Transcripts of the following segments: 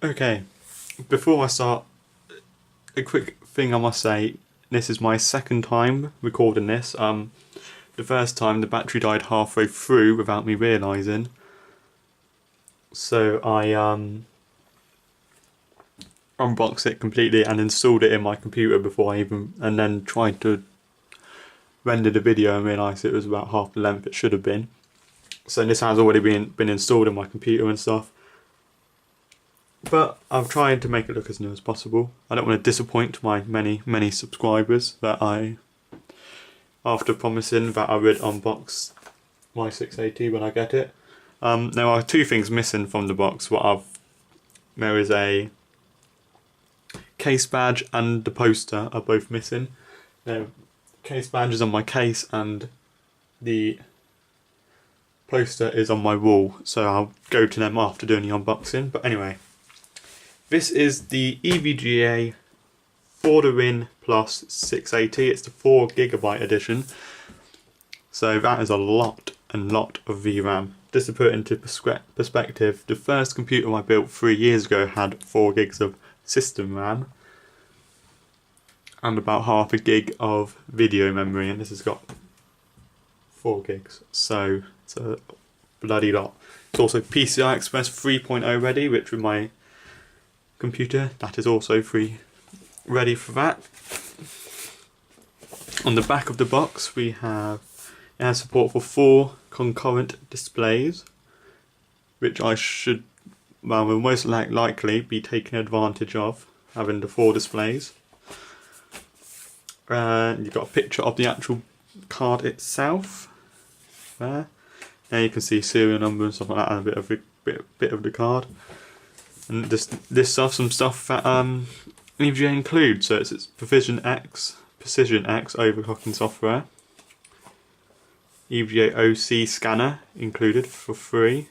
Okay, before I start, a quick thing I must say, this is my second time recording this. The first time the battery died halfway through without me realising. So I unboxed it completely and installed it in my computer before and then tried to render the video and realised it was about half the length it should have been. So this has already been installed in my computer and stuff. But I'm trying to make it look as new as possible. I don't want to disappoint my many subscribers that after promising that I would unbox my 680 when I get it. There are two things missing from the box. There is a case badge and the poster are both missing. The case badge is on my case and the poster is on my wall, so I'll go to them after doing the unboxing. But anyway, this is the EVGA Order-in Plus 680. It's the 4GB edition, so that is a lot of VRAM. Just to put it into perspective, the first computer I built 3 years ago had 4 gigs of system RAM and about half a gig of video memory, and this has got 4 gigs, so it's a bloody lot. It's also PCI Express 3.0 ready, which with my computer that is also ready for that. On the back of the box it has support for 4 concurrent displays, which I will most likely be taking advantage of, having the 4 displays. You've got a picture of the actual card itself there. Now you can see serial number and stuff like that, and a bit of the card. And this stuff, some stuff that EVGA includes. So it's Precision X overclocking software. EVGA OC scanner included for free.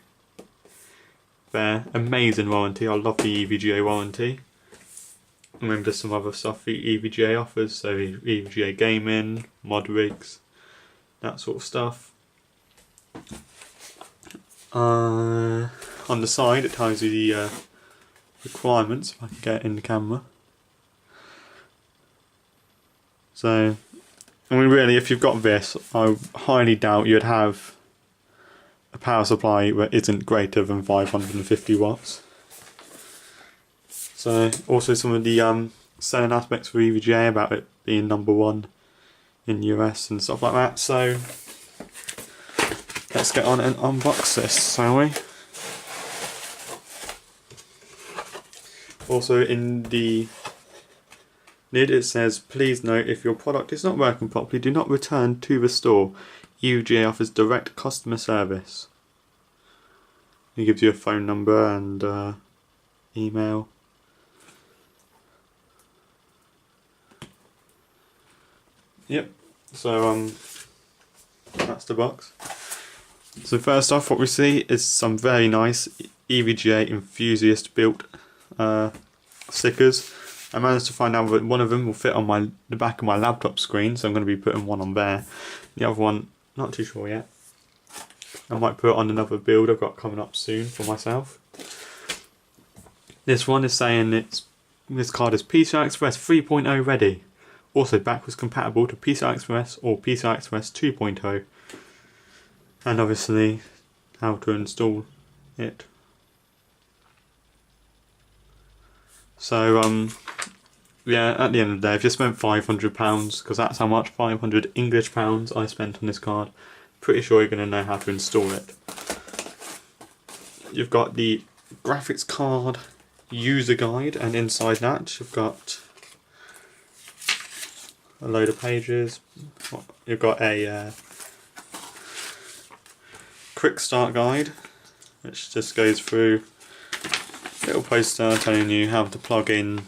Their amazing warranty. I love the EVGA warranty. And then there's some other stuff the EVGA offers. So EVGA gaming, mod rigs, that sort of stuff. On the side it tells you the requirements, if I can get it in the camera. So, I mean, really, if you've got this, I highly doubt you'd have a power supply that isn't greater than 550 watts. So, also some of the selling aspects for EVGA about it being #1 in the US and stuff like that. So, let's get on and unbox this, shall we? Also in the lid it says, please note if your product is not working properly, do not return to the store. EVGA offers direct customer service. It gives you a phone number and email. Yep, so that's the box. So first off, what we see is some very nice EVGA enthusiast built stickers. I managed to find out that one of them will fit on the back of my laptop screen, so I'm going to be putting one on there. The other one, not too sure yet. I might put it on another build I've got coming up soon for myself. This one is saying this card is PCI Express 3.0 ready. Also backwards compatible to PCI Express or PCI Express 2.0. And obviously how to install it. So yeah, at the end of the day, I've just spent £500, because that's how much, 500 English pounds I spent on this card. Pretty sure you're going to know how to install it. You've got the graphics card user guide, and inside that you've got a load of pages. You've got a quick start guide, which just goes through a little poster telling you how to plug in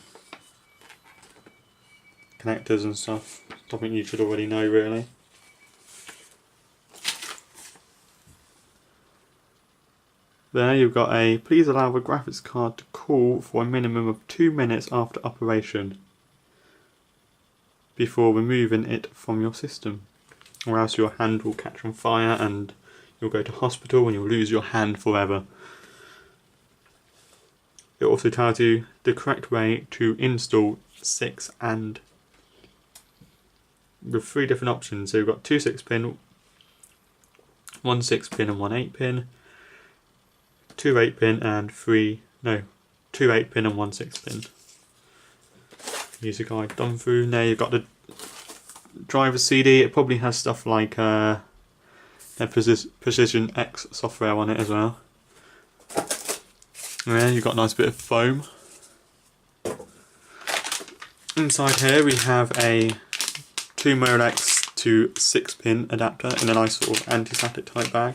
connectors and stuff. Something you should already know, really. There you've got a please allow the graphics card to cool for a minimum of 2 minutes after operation before removing it from your system, or else your hand will catch on fire and you'll go to hospital and you'll lose your hand forever. It also tells you the correct way to install 6 and with 3 different options. So you've got 2 6-pin, 1 6-pin and 1 8-pin, 2 8-pin and 2 8-pin and 1 6-pin. User guide done through. Now you've got the driver CD. It probably has stuff like their Precision X software on it as well. Yeah, you've got a nice bit of foam. Inside here we have a 2 Molex to 6-pin adapter in a nice sort of anti-static type bag.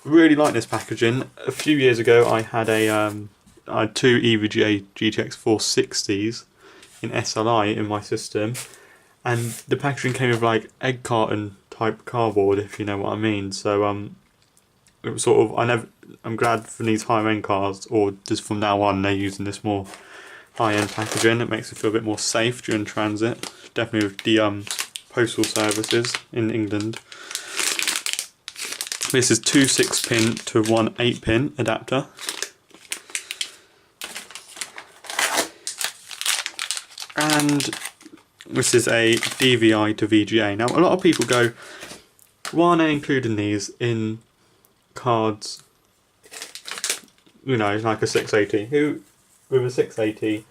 Really like this packaging. A few years ago I had I had 2 EVGA GTX680s in SLI in my system, and the packaging came with like egg carton type cardboard, if you know what I mean. So it was sort of, I'm glad for these higher end cars, or just from now on they're using this more high end packaging. It makes it feel a bit more safe during transit, definitely with the postal services in England. This is 2 6-pin to 1 8-pin adapter. And this is a DVI to VGA. Now a lot of people go, why aren't they including these in cards, you know, like a 680? Who with a 680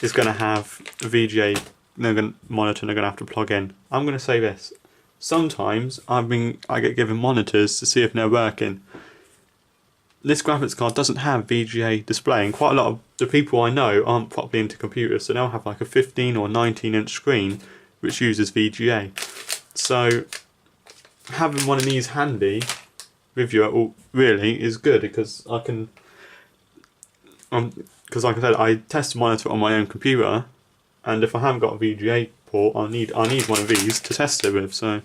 is going to have a VGA monitor they're going to have to plug in? I'm going to say this. Sometimes I get given monitors to see if they're working. This graphics card doesn't have VGA display, and quite a lot of the people I know aren't properly into computers, so they'll have like a 15 or 19-inch screen which uses VGA. So having one of these handy with you really is good, because I can, because like I said, I test the monitor on my own computer, and if I haven't got a VGA port, I need one of these to test it with. So,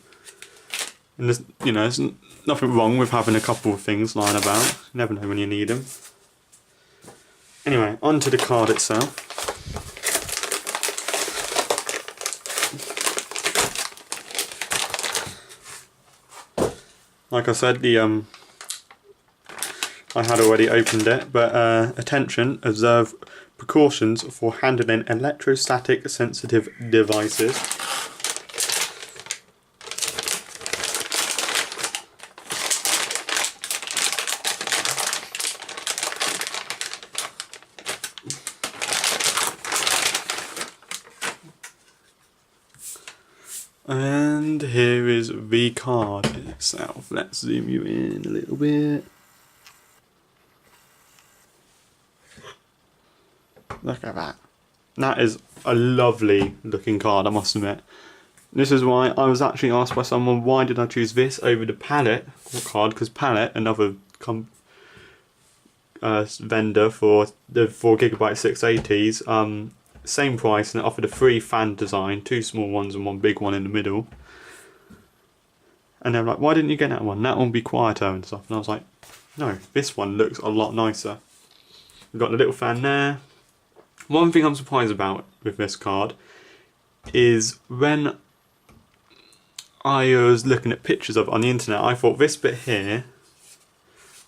and there's, you know, there's nothing wrong with having a couple of things lying about. You never know when you need them. Anyway, onto the card itself. Like I said, I had already opened it, but attention, observe precautions for handling electrostatic sensitive devices. And here is the card itself. Let's zoom you in a little bit. Look at that. That is a lovely looking card, I must admit. This is why I was actually asked by someone, why did I choose this over the Palette card? Because Palette, another vendor for the 4GB 680s, same price, and it offered a free fan design, 2 small ones and 1 big one in the middle. And they're like, why didn't you get that one? That one will be quieter and stuff. And I was like, no, this one looks a lot nicer. We've got the little fan there. One thing I'm surprised about with this card is when I was looking at pictures of it on the internet, I thought this bit here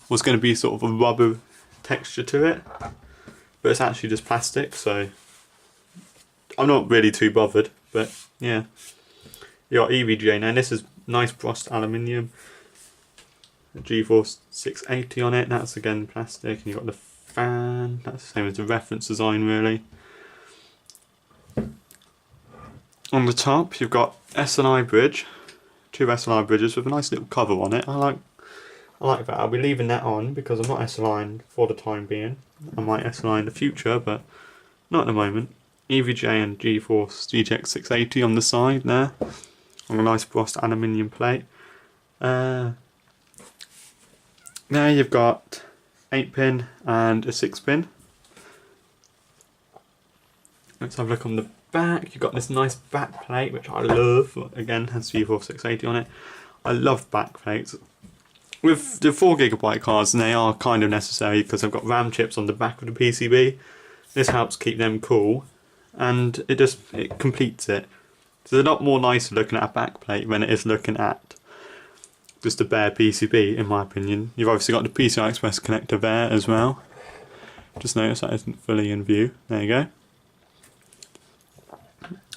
was going to be sort of a rubber texture to it, but it's actually just plastic, so I'm not really too bothered. But yeah, you got EVGA now, and this is nice brushed aluminium, GeForce 680 on it, that's again plastic, and you've got the fan, that's the same as the reference design really. On the top you've got SLI bridge, 2 SLI bridges with a nice little cover on it. I like that. I'll be leaving that on because I'm not SLIing for the time being. I might SLI in the future, but not at the moment. EVGA and GeForce GTX680 on the side there, on a nice brushed aluminium plate. Now you've got 8-pin and a 6-pin. Let's have a look on the back. You've got this nice back plate, which I love. Again, has GeForce 680 on it. I love back plates. With the 4GB cards, they are kind of necessary because they've got RAM chips on the back of the PCB. This helps keep them cool, and it completes it. So it's a lot more nicer looking at a back plate than it is looking at just a bare PCB, in my opinion. You've obviously got the PCI Express connector there as well. Just notice that isn't fully in view. There you go.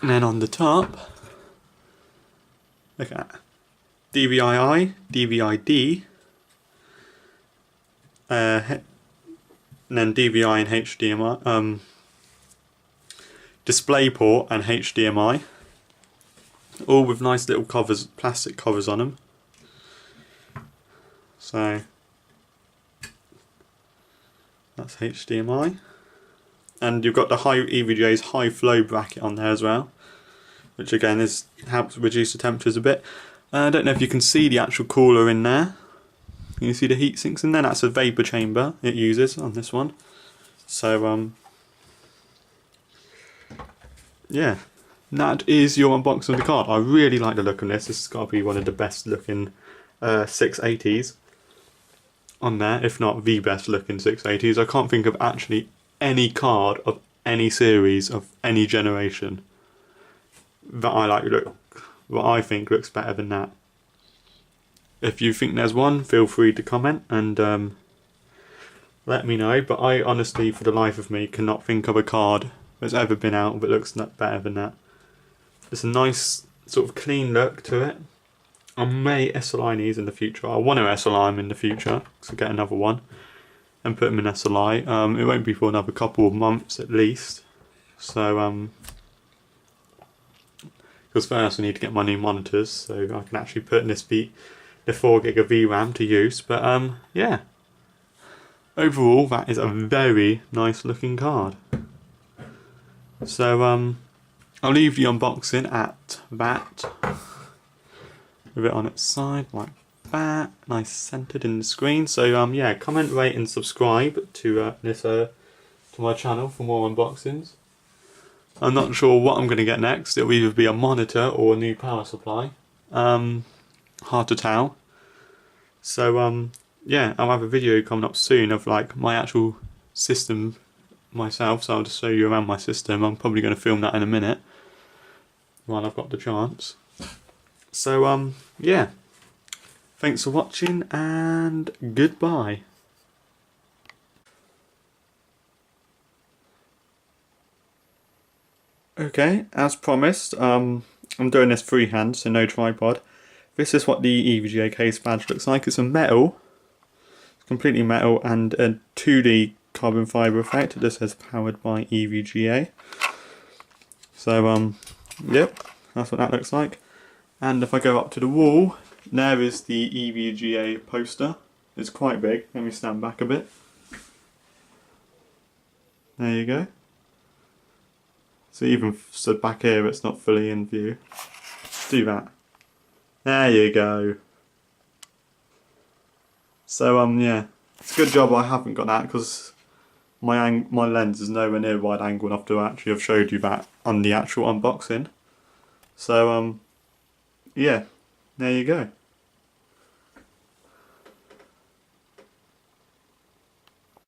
And then on the top, look at that. DVI-I, DVI-D, and then DVI and HDMI, DisplayPort and HDMI, all with nice little covers, plastic covers on them. So that's HDMI, and you've got the EVGA's high flow bracket on there as well, which again helps reduce the temperatures a bit. I don't know if you can see the actual cooler in there. Can you see the heat sinks in there? That's a vapor chamber it uses on this one. So yeah, that is your unboxing of the card. I really like the look of this. This has got to be one of the best looking 680s on there, if not the best looking 680s. I can't think of actually any card of any series of any generation that I think looks better than that. If you think there's one, feel free to comment and let me know, but I honestly, for the life of me, cannot think of a card that's ever been out that looks better than that. It's a nice sort of clean look to it. I may SLI these in the future. I want to SLI them in the future, so get another one and put them in SLI. It won't be for another couple of months at least. So because first I need to get my new monitors so I can actually put in the 4 gig of VRAM to use. But yeah, overall that is a very nice looking card. So I'll leave the unboxing at that, with it on its side like that, nice centered in the screen. So yeah, comment, rate and subscribe to to my channel for more unboxings. I'm not sure what I'm going to get next. It'll either be a monitor or a new power supply. Hard to tell. So yeah, I'll have a video coming up soon of like my actual system myself, so I'll just show you around my system. I'm probably going to film that in a minute while I've got the chance. So yeah, thanks for watching and goodbye. Okay, as promised, I'm doing this freehand, so no tripod. This is what the EVGA case badge looks like. It's a metal, completely metal, and a 2D carbon fibre effect. This says powered by EVGA. So yep, that's what that looks like. And if I go up to the wall, there is the EVGA poster. It's quite big. Let me stand back a bit. There you go. So even stood back here, it's not fully in view. Do that. There you go. So yeah, it's a good job I haven't got that, because my lens is nowhere near wide angle enough to actually have showed you that on the actual unboxing. So yeah, there you go.